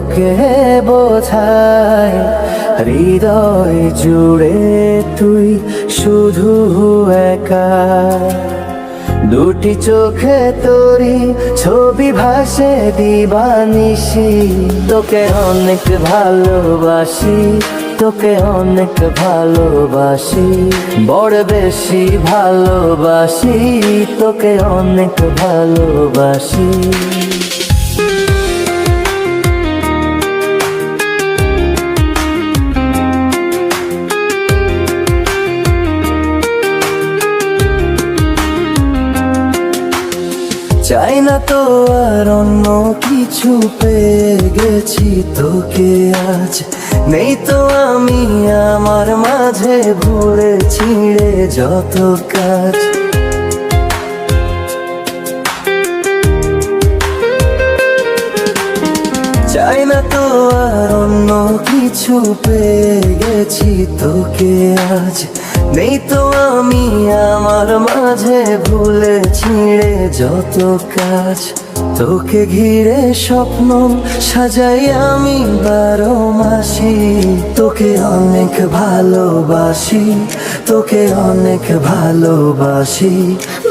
তোকে বোঝাই, হৃদয় জুড়ে তুই শুধু একা। দুটি চোখে তোরি ছবি ভাসে দিবানিশি, তোকে অনেক ভালোবাসি, তোকে অনেক ভালোবাসি, বড় বেশি ভালোবাসি, তোকে অনেক ভালোবাসি। চাই না তো আর অন্য কিছু, পেয়ে গেছি তোকে আজ। নেই তো আমি আমার মাঝে ভুলে ছিঁড়ে যত কাজ। চাই না তো আর অন্য কিছু, পেয়ে গেছি তোকে আজ। নেই তো আমি আমার মাঝে ভুলে ছিঁড়ে যত কাজ। তোকে ঘিরে স্বপ্ন সাজাই আমি 12 মাসি, তোকে অনেক ভালোবাসি, তোকে অনেক ভালোবাসি,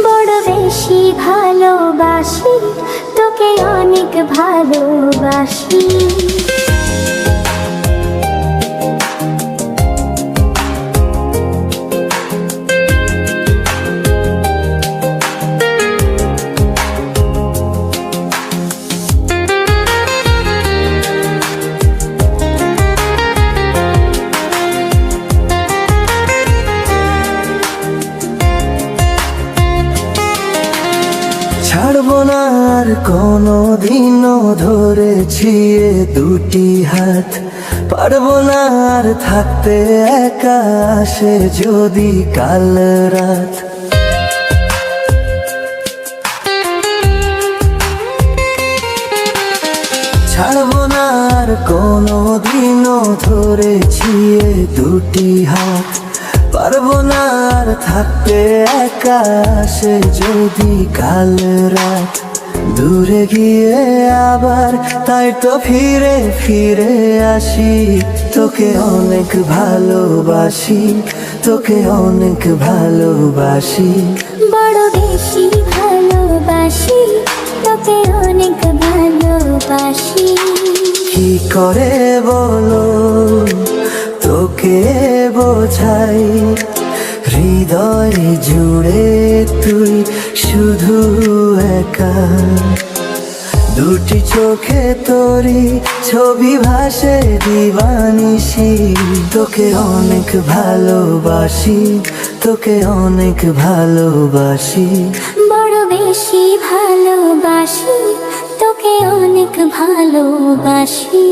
বড় বেশি ভালোবাসি, তোকে অনেক ভালোবাসি। ছাড়বো না আর কোনো দিনও ধরেছি এ দুটি হাত। পারবো না আর থাকতে একা, আসে যদি কাল রাত। ছাড়বো না আর কোনো দিনও ধরেছি এ দুটি হাত। পারবো না আর থাকতে একা, আসে যদি কাল রাত। দূরে গিয়ে আবার তাই তো ফিরে ফিরে আসি, তোকে অনেক ভালোবাসি, তোকে অনেক ভালোবাসি, বড় বেশি ভালোবাসি, তোকে অনেক ভালোবাসি। কি করে বলো তোকে বোঝাই, হৃদয় জুড়ে তুই শুধু একা। দুটি চোখে তোরি ছবি ভাসে দিবানিশি, তোকে অনেক ভালোবাসি, তোকে অনেক ভালোবাসি, বড় বেশি ভালোবাসি, তোকে অনেক ভালোবাসি।